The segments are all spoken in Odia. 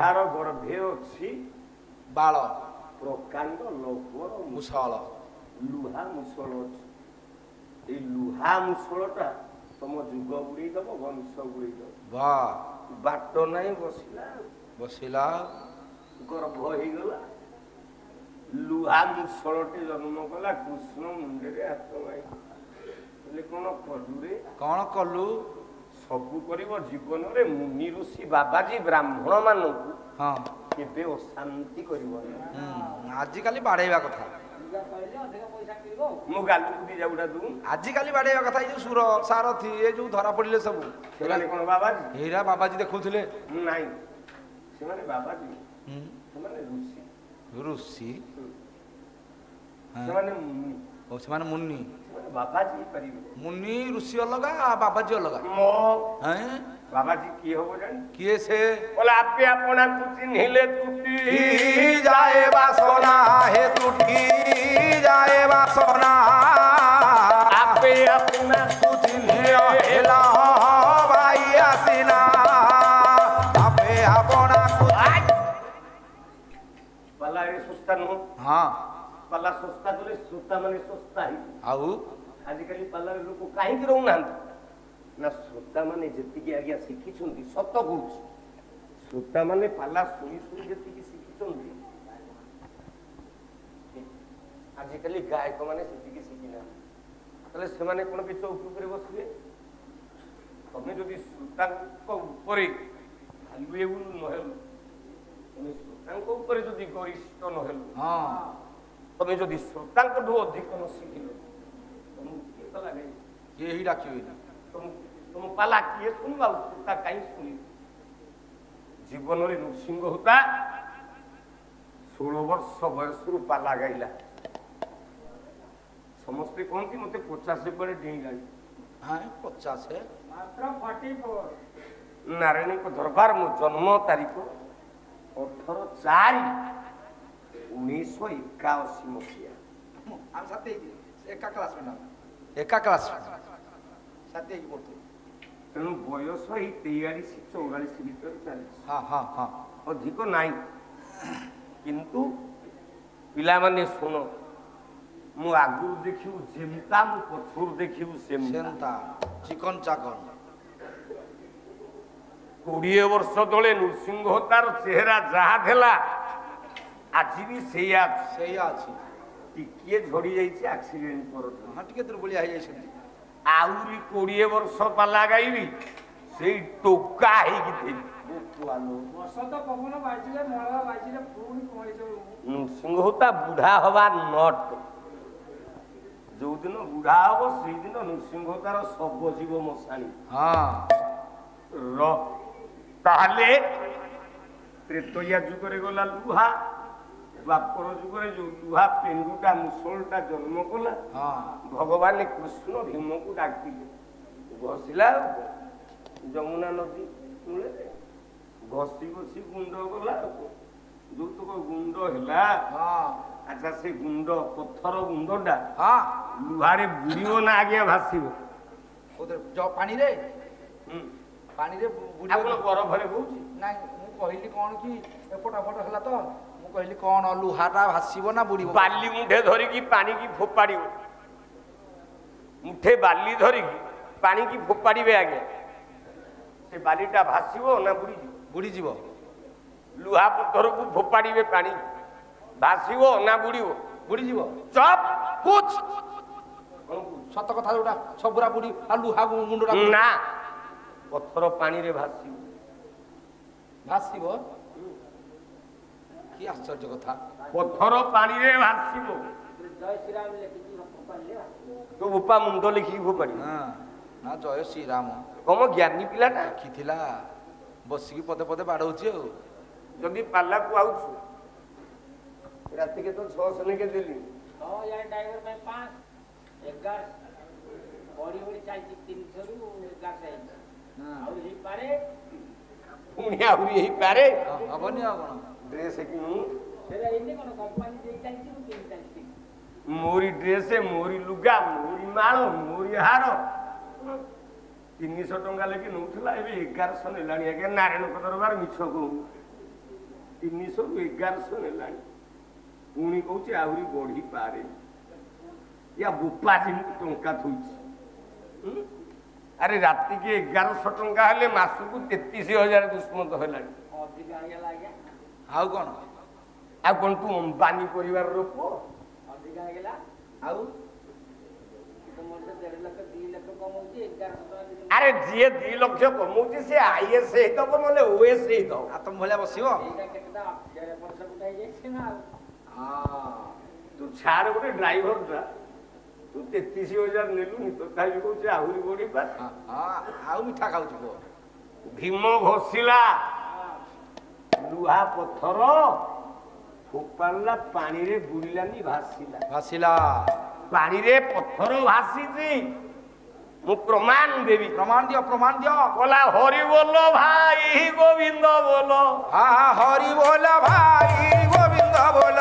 ଯାହାର ଗର୍ଭେ ଅଛି ବାଳ ପ୍ରକାଣ୍ଡ ଲୌହର ମୁସଳ ଲୁହା ମୁସଳ ଅଛି। ଏଇ ଲୁହା ମୁସଳଟା ତମ ଯୁଗ ବୁଡେଇଦବ, ବଂଶ ବୁଡେଇଦବ। ବା ବାଟ ନାହିଁ, ବସିଲା ବସିଲା ଗର୍ଭ ହେଇଗଲା। ଲୁହା ମୁସଳଟେ ଜନ୍ମ କଲା, କୃଷ୍ଣ ମୁଣ୍ଡରେ ହାତ ମାରି କହିଲେ କଣ କଲୁରେ? କଣ କଲୁ? ସବୁ କରିବ ଜୀବନରେ। ମୁନି ଋଷି ବାବାଜୀ ବ୍ରାହ୍ମଣ ମାନଙ୍କୁ ହଁ କେବେ ଅଶାନ୍ତି କରିବନି। ଆଜିକାଲି ବାଡେଇବା କଥା। ମୁଁ ଗାଲକୁ ଦି ଯାଉଟା ଦୁ ଆଜିକାଲି ବାଡେଇବା କଥା। ଏଇ ଯୋଉ ସୁର ସାରଥି ଏ ଯୋଉ ଧରା ପଡିଲେ ସବୁ ସେମାନେ କଣ ବାବାଜୀ? ଏଇରା ବାବାଜୀ ଦେଖଉଥିଲେ। ନାଇଁ, ସେମାନେ ବାବାଜୀ, ସେମାନେ ଋଷି। ଋଷି ସେମାନେ ମୁନି। ଓ ସେମାନେ ମୁନି। ସେମାନେ ବାବାଜୀ ହେଇପାରିବେ। ମୁନି ଋଷି ଅଲଗା, ବାବାଜୀ ଅଲଗା। ବାବାଜୀ କିଏ ହବ ଜାଣି? କିଏ ସେ? ବୋଲେ ଆପେ ଆପଣାକୁ ଚିହ୍ନିଲେ ତୁଟି ଯାଏ ବାସନା, ହେ ତୁଟି ଯାଏ ବାସନା। ଆପେ ଆପଣାକୁ ହେଲା ଭାଇ ଆସିନା, ଆପେ ଆପଣାକୁ। ପାଲା ଏ ଶସ୍ତା ନୁହଁ। ହଁ ପାଲା ଶସ୍ତା କଲେ ଶ୍ରୋତା ମାନେ ଶସ୍ତା ହେଇଯିବ। ଆଉ ଆଜିକାଲି ପାଲାରେ ଲୋକ କାହିଁକି ରହୁନାହାନ୍ତି ନା ଶ୍ରୋତା ମାନେ ଯେତିକି ଆଜ୍ଞା ଶିଖିଛନ୍ତି, ସତ କହୁଛି, ଶ୍ରୋତା ମାନେ ପାଲା ଶୁଣି ଶୁଣି ଯେତିକି ଶିଖିଛନ୍ତି, ଆଜିକାଲି ଗାୟକ ମାନେ ସେତିକି ଶିଖିନାହାନ୍ତି। ତାହେଲେ ସେମାନେ କଣ ବି ଚୌକି ଉପରେ ବସିବେ? ତମେ ଯଦି ଶ୍ରୋତାଙ୍କ ଉପରେ ଭାଲୁଏବୁଲ ନହେଲ, ତମେ ଶ୍ରୋତାଙ୍କ ଉପରେ ଯଦି ଗରିଷ୍ଠ ନହେଲ, ତମେ ଯଦି ଶ୍ରୋତାଙ୍କଠୁ ଅଧିକ ନ ଶିଖିଲ, ତମକୁ କିଏ ପାଲା ଗାଇବ? କେହି ଡାକିବେନି। ତମ ପାଲା କିଏ ଶୁଣିବ? ଆଉ ଶ୍ରୋତା କାହିଁ ଶୁଣିବ? ଜୀବନରେ ନୃସିଂହ ହୋତା 16 ବର୍ଷ ବୟସରୁ ପାଲା ଗାଇଲା। ସମସ୍ତେ କହନ୍ତି ମତେ 50 ପରେ ଡେଇଁଲାଣି। 50 ମାତ୍ର 44। ନାରାୟଣୀଙ୍କ ଦରବାର। ମୋ ଜନ୍ମ ତାରିଖ 18/4/1981 ମସିହା। ଆମେ ସାଥି ଏକା କ୍ଲାସମେଟ୍, ଏକା କ୍ଲାସମେଟ୍ ସାଥି ହେଇକି ପଢୁଥିଲୁ। ତେଣୁ ବୟସ ଏଇ 43-44 ଭିତରେ ଚାଲିଛି। ହଁ ହଁ ହଁ, ଅଧିକ ନାହିଁ। କିନ୍ତୁ ପିଲାମାନେ ଶୁଣ, ମୁଁ ଆଗରୁ ଦେଖିବୁ ଯେମତା, ମୁଁ ପଛରୁ ଦେଖିବୁ ସେମତା। ଚିକନ ଚାକନ। 20 ବର୍ଷ ତଳେ ନୃସିଂହ ହୋତାର ଚେହେରା ଯାହା ଥିଲା ଆଜି ବି ସେଇଆ ଅଛି। ଟିକିଏ ଝଡି ଯାଇଛି ଆକ୍ସିଡେଣ୍ଟ ପରଠୁ। ହଁ ଟିକେ ଦୁର୍ବଳିଆ ହେଇଯାଇଛନ୍ତି। ଆହୁରି 20 ବର୍ଷ ପାଲା ଗାଇବି, ସେଇ ଟୋକା ହେଇକି ଥିବି। ନୃସିଂହ ହୋତା ବୁଢା ହବା ନଟ। ଯୋଉଦିନ ବୁଢା ହବ ସେଇଦିନ ନୃସିଂହ ହୋତାର ଶବ ଯିବ ମଶାଣି। ତାହେଲେ ତ୍ରେତୟା ଯୁଗରେ ଗଲା ଲୁହା, ଦ୍ୱାପର ଯୁଗରେ ଯୋଉ ଲୁହା ପେଣ୍ଡୁଟା ମୁସଳଟା ଜନ୍ମ କଲା, ଭଗବାନ କୃଷ୍ଣ ଭୀମକୁ ଡାକିଲେ। ଘଷିଲା ଯମୁନା ନଦୀ କୂଳରେ, ଘଷି ଘଷି ଗୁଣ୍ଡ କଲା। ଯୋଉତକ ଗୁଣ୍ଡ ହେଲା, ଆଚ୍ଛା ସେ ଗୁଣ୍ଡ, ପଥର ଗୁଣ୍ଡଟା ଲୁହାରେ ବୁଡିବ ନା ଆଜ୍ଞା ଭାସିବ? ପାଣିରେ ପାଣିରେ ଆପଣ ବରଫରେ କହୁଛି ନାଇଁ, ମୁଁ କହିଲି କଣ କି ଏପଟ ଏପଟ ହେଲା ତ, ମୁଁ କହିଲି କଣ ଲୁହାଟା ଭାସିବ ନା ବୁଡିବ? ବାଲି ମୁଠେ ଧରିକି ପାଣିକି ଫୋପାଡ଼ିବ, ମୁଠେ ବାଲି ଧରିକି ପାଣିକି ଫୋପାଡ଼ିବେ ଆଜ୍ଞା, ସେ ବାଲିଟା ଭାସିବ ନା ବୁଡ଼ିଯିବ? ବୁଡିଯିବ। ଲୁହା ପଥରକୁ ଫୋପାଡ଼ିବେ ପାଣି, ଭାସିବ ନା ବୁଡ଼ିବ? ବୁଡିଯିବ। ଚପ୍ ସତ କଥା ଯୋଉଟା, ସବୁରା ବୁଡି ଆଉ ଲୁହା ଗୁଣ୍ଡଟା ନା, ପଥର ପାଣିରେ ଭାସିବ। ଭାସିବ? କି ଆଶ୍ଚର୍ଯ୍ୟ କଥା। ପଥର ପାଣିରେ ଭାସିବ। ତୁ ଉପା ମୁଣ୍ଡ ଲେଖିକି ଫୋପାଡ଼ିବ। ନା ଜୟ ଶ୍ରୀରାମ। କମ ଜ୍ଞାନୀ ପିଲାଟା ଥିଲା, ବସିକି ପଦେ ପଦେ ବାଡଉଛି। ଆଉ ଯଦି ପାଲାକୁ ଆଉଛୁ, ରାତିକେ ତ 600 ଲେଖେ ଦେଲି, ପୁଣି ଆହୁରି ହେଇପାରେ। ହବନି ଆଉ କଣ? ଡ୍ରେସ କିଣୁ, ମୋରି ଡ୍ରେସ, ମୋରି ଲୁଗା, ମୋରି ମାଳ, ମୋରି ହାର 300 ଟଙ୍କା ଲେଖି ନଉଥିଲା, ଏବେ 1100 ନେଲାଣି। ଆଜ୍ଞା ନାରାୟଣଙ୍କ ଦରବାର ମିଛ କହୁ। 300 ରୁ 1100 ନେଲାଣି ପୁଣି କହୁଛି ଆହୁରି ବଢିପାରେ ୟା ବୋପା ଯେମିତି ଟଙ୍କା ଥୋଇଛି ଆରେ ରାତିକି 1100 ଟଙ୍କା ହେଲେ ମାସକୁ 33,000 ଦୁଷ୍ମନ୍ତ ହେଲାଣି ଆଉ କଣ ତୁ ଅମ୍ବାନୀ ପରିବାରର ପୁଅ ଆଉ ଆରେ ଯିଏ 2 ଲକ୍ଷ କମଉଛି ସେ IAS ହେଇଥିବ ନହେଲେ OS ହେଇଥିବ ତମ ଭଳିଆ ବସିବ ତୁ ଛାଡ ଗୋଟେ ଡ୍ରାଇଭରଟା ତୁ 33,000 ନେଲୁନି ତଥାପି କହୁଛି ଆହୁରି ବଢିପାରେ ଆଉ ମିଠା ଖାଉଛୁ ପୁଅ ଭୀମ ଘଷିଲା ଲୁହା ପଥର ଫୋପାଡ଼ିଲା ପାଣିରେ ବୁଡ଼ିଲାନି ଭାସିଲା ପାଣିରେ ପଥର ଭାସିଛି ମୁଁ ପ୍ରମାଣ ଦେବି ପ୍ରମାଣ ଦିଅ ବୋଲା ହରି ବୋଲ ଭାଇ ଗୋବିନ୍ଦ ବୋଲ ହରି ବୋଲ ଭାଇ ଗୋବିନ୍ଦ ବୋଲ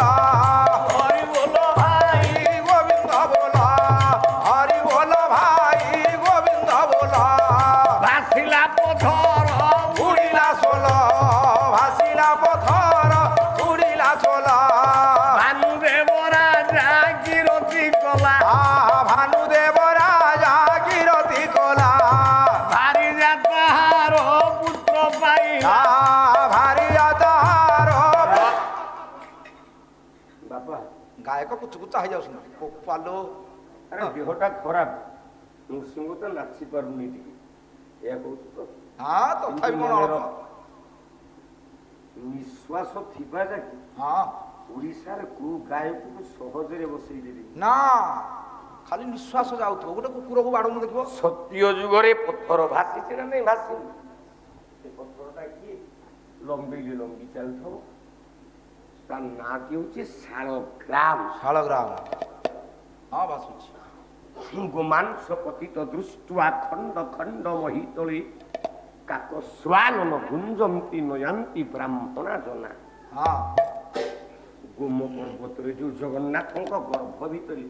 ହରି ବୋଲ ଭାଇ ଗୋବିନ୍ଦ ବୋଲ ହରି ବୋଲ ଭାଇ ଗୋବିନ୍ଦ ବୋଲ ଭାସିଲା ପଥର ବୁଡ଼ିଲା ସୋଲ ଭାସିଲା ପଥର ବୁଡ଼ିଲା ସୋଲ ଭାନୁଦେବ ରାଜା ଗିରତି କଲା ଭାନୁଦେବ ରାଜା ଗିରତି କଲା ଭାରି ଯାତାହାର ପୁତ୍ର ପାଇଲା ଭାରି ଯାତାହାର ବାପା ଗାୟକ କୁଚୁକୁଚା ହେଇଯାଉଛନ୍ତି ପାଲୋ ଆରେ ଦେହଟା ଖରାପ ନୃସିଂହ ତ ନାଚି ପାରୁନି ଟିକେ ଏହା କହୁଛୁ ତ ତଥାପି କଣ ନିଶ୍ୱାସ ଥିବା ଯାକେ ଓଡ଼ିଶାରେ କୋଉ ଗାୟକକୁ ସହଜରେ ବସେଇ ଦେବି ନା ଖାଲି ନିଶ୍ୱାସ ଯାଉଥିବ ଗୋଟେ କୁକୁରକୁ ବାଡ଼ଉନ ଦେଖିବ ସତ୍ୟ ଯୁଗରେ ପଥର ଭାସିଛି ନା ନାଇଁ ଭାସିନି ସେ ପଥରଟା କିଏ ଲମ୍ବି ଚାଲିଥିବ ତା ନାଁଟି ହଉଛି ଶାଳଗ୍ରାମ ଭାସୁଛି ଗୋମାଂସ ପତିତ ଦୃଷ୍ଟ୍ୱା ଖଣ୍ଡ ଖଣ୍ଡ ମହିତଳେ କାକ ସ୍ୱାନନ ଗୁଞ୍ଜନ୍ତି ନୟାନ୍ତି ବ୍ରାହ୍ମଣା ଜନା ଗୋମ ପର୍ବତରେ ଯୋଉ ଜଗନ୍ନାଥଙ୍କ ଗର୍ଭ ଭିତରେ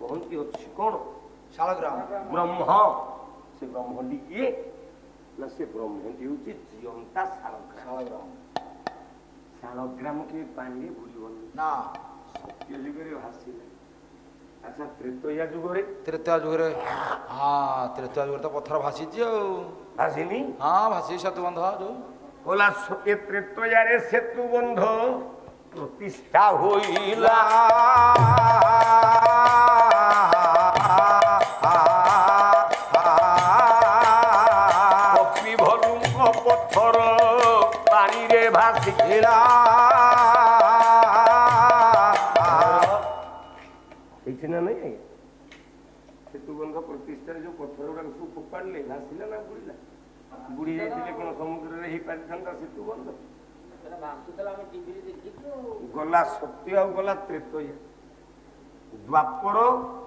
କହନ୍ତି ଅଛି କଣ ଶାଳଗ୍ରାମ ବ୍ରହ୍ମ ସେ ବ୍ରହ୍ମଟି କିଏ ନା ସେ ବ୍ରହ୍ମଟି ହଉଛି ଜିଅନ୍ତା ଶାଳଗ୍ରାମ କିଏ ପାଣିରେ ବୁଡ଼ିବନି ନା ସତ୍ୟ ଯୁଗରେ ଭାସିଲା ଆଚ୍ଛା ତ୍ରେତୟା ଯୁଗରେ ତ ପଥର ଭାସିଛି ଆଉ ଭାସିନି ଭାସି ସେତୁ ବନ୍ଧ ଯୋଉ ବୋଲା ଏ ତ୍ରେତୟାରେ ସେତୁ ବନ୍ଧ ପ୍ରତିଷ୍ଠା ହୋଇଲା କପି ଭଲୁଙ୍କ ପଥର ପାଣିରେ ଭାସିଲା ହେଇଛି ନା ନାଇଁ ଆଜ୍ଞା ସେତୁ ବନ୍ଧ ପ୍ରତିଷ୍ଠାରେ ଯୋଉ ପଥର ଗୁଡାକ ସବୁ ଫୋପାଡ଼ିଲେ ଭାସିଲା ନା ବୁଡ଼ିଲା ବୁଡ଼ି ଯାଇଥିଲେ କଣ ସମୁଦ୍ରରେ ହେଇପାରିଥାନ୍ତା ସେତୁ ବନ୍ଧ ଗଲା ସତ୍ୟ ଆଉ ଗଲା ତ୍ରେତୟା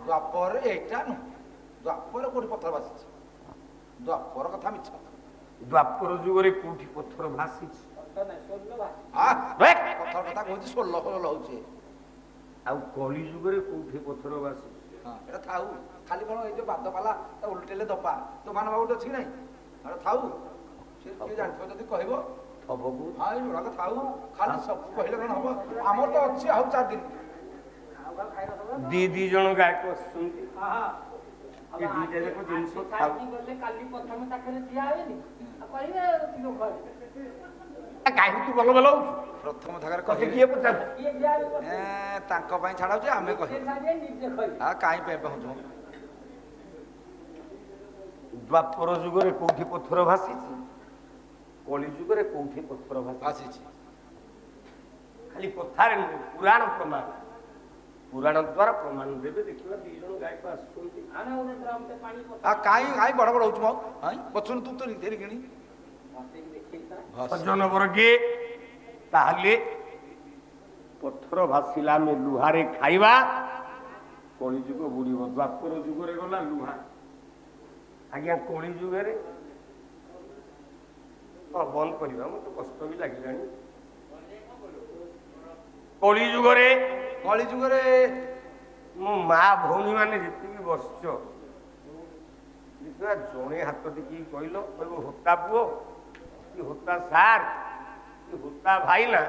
ଦ୍ୱାପରରେ ଏଇଟା ନୁହଁ ଦ୍ୱାପର କୋଉଠି ପଥର ଭାସିଛି ଦ୍ୱାପର କଥା ମିଛ ଦ୍ୱାପର ଯୁଗରେ କୋଉଠି ପଥର ଭାସିଛି ପଥର କଥା କହୁଛି 16 ହଉଛି ଆଉ କଳି ଯୁଗରେ କୋଉଠି ପଥର ଭାସିଛି ଏଟା ଥାଉ ଖାଲି କଣ ଏଇ ଯୋଉ ବାଦପାଲା ତା ଉଲଟେଲେ ଦବା ତ ମାନ ଗୋଟେ ଅଛି କି ନାଇଁ ଥାଉ ସେ କିଏ ଜାଣିଥିବ ଯଦି କହିବ ଏଗୁଡ଼ାକ ଥାଉ ଖାଲି ସବୁ କହିଲେ କଣ ହବ ଆମର ତ ଅଛି ଆଉ 4 ଦିନ ଦି ଜଣ ଗାୟକ ଆସୁଛନ୍ତି ଦିଟା ଯାକ ଜିନିଷ କାହିଁକି ତୁ ଭଲ ଭଲ ହଉଛୁ ପ୍ରଥମ ଧାଗାରେ କିଏ ପଚାରୁଛୁ ତାଙ୍କ ପାଇଁ ଛାଡାଉଛି ଆମେ କହିବୁ କାହିଁ ପାଇଁ ପହଞ୍ଚୁ ଦ୍ୱାପର ଯୁଗରେ କୋଉଠି ପଥର ଭାସିଛି କଳି ଯୁଗରେ କୋଉଠି ପଥର ଭାସିଛି ଖାଲି କଥାରେ ନୁହେଁ ପୁରାଣ ଦ୍ୱାରା ପ୍ରମାଣ ଦେବେ ଦେଖିବା 2 ଜଣ ଗାୟକ ଆସୁଛନ୍ତି କାହିଁ ବଡ ହଉଛୁ ମୋ ପଛୁନୁ ତୁ ତ ନିଜେ କିଣି ସଜ୍ଜନ ବର୍ଗେ ତାହେଲେ ପଥର ଭାସିଲା ଆମେ ଲୁହାରେ ଖାଇବା କଳି ଯୁଗ ବୁଡ଼ିବ ଦ୍ୱାପର ଯୁଗରେ ଗଲା ଲୁହା ଆଜ୍ଞା କଳି ଯୁଗରେ ବନ୍ଦ କରିବା ମତେ କଷ୍ଟ ବି ଲାଗିଲାଣି କଳି ଯୁଗରେ ମୋ ମା ଭଉଣୀ ମାନେ ଯେତିକି ବସିଛ ଜଣେ ହାତ ଟେକି କହିଲ କହିବ ହୋତା ପୁଅ କି ହୋତା ସାର୍ होता भाई ना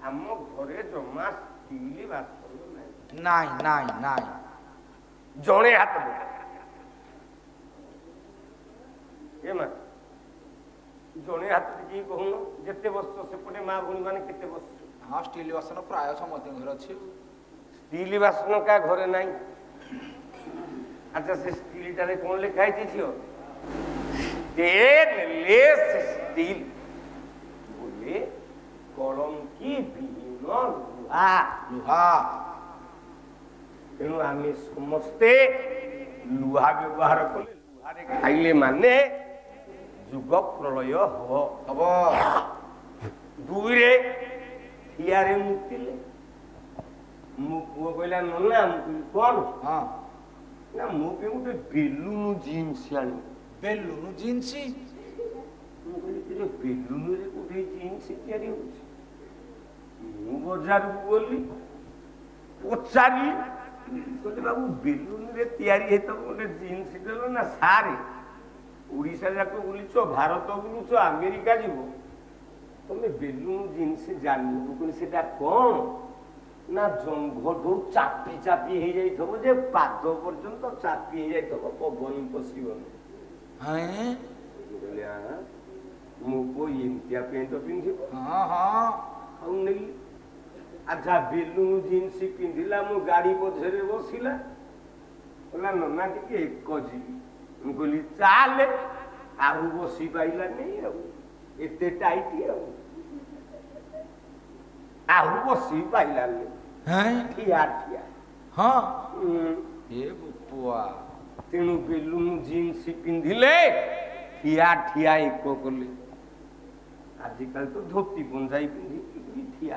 आम घरे जमा स्टील बासन ନାଇଁ ନାଇଁ ନାଇଁ जड़े हाथ ए मा जड़े हाथ टी कहून जिते बस सेपटे माँ भूणी मैंने केते बस ହଁ ଷ୍ଟିଲ୍ ବାସନ ପ୍ରାୟ ସମସ୍ତଙ୍କ ଘରେ ଅଛି स्टील बासन का घरे नाई अच्छा से स्टील टारे कौन लिखा है झियो स्टेनलेस स्टील बोले कलम की विहीन लुहा ଲୁହା तेणु आम समस्ते लुहा व्यवहार कले लुहारे खाइले माने जुग प्रलय ହବ दुई रे थियारे मुक्तिले मु पुओ कहला नना कौन ହଁ ना मु पे गोटे बेलुन जीन्स आनी ବେଲୁନ ଜିନ୍ସ ମୁଁ କହିଲି ଯେ ବେଲୁନରେ କୋଉଠି ଜିନ୍ସ ତିଆରି ହଉଛି ମୁଁ ବଜାରକୁ ଗଲି ପଚାରିଲି କହିଲି ବାବୁ ବେଲୁନରେ ତିଆରି ହେଇଥିବ ଗୋଟେ ଜିନ୍ସ ଦେଲ ନା ସାରେ ଓଡ଼ିଶା ଯାକ ବୁଲିଛ ଭାରତ ବୁଲୁଛ ଆମେରିକା ଯିବ ତମେ ବେଲୁନ ଜିନ୍ସ ଜାଣିବ ମୁଁ କହିଲି ସେଟା କ'ଣ ନା ଜଙ୍ଘଠୁ ଚାପି ଚାପି ହେଇଯାଇଥିବ ଯେ ପାଦ ପର୍ଯ୍ୟନ୍ତ ଚାପି ହେଇଯାଇଥିବ ପବନ ପଶିବନି ହଁ ମୁଁ କୋ ଏମିତିଆ ପେଣ୍ଟ ପିନ୍ଧିବ ହଁ ହଁ ଆଉ ନେଲି ଆଚ୍ଛା ବେଲୁନ ଜିନ୍ସ ପିନ୍ଧିଲା ମୁଁ ଗାଡ଼ି ପଛରେ ବସିଲା କହିଲା ନନା ଟିକେ ଏକ ଯିବି ମୁଁ କହିଲି ଚାଲେ ଆଉ ବସି ପାଇଲାନି ଆଉ ଏତେ ଟାଇଟ ଆଉ ବସି ପାଇଲାନି ଠିଆ ଠିଆ ହଁ ହୁଁ ଏ ପୁଆ तेणु बेलुन जीन्स पिंधिले ठिया ठिया एक कले आजिकल तो धोती पंजाबी पिंधि ठिया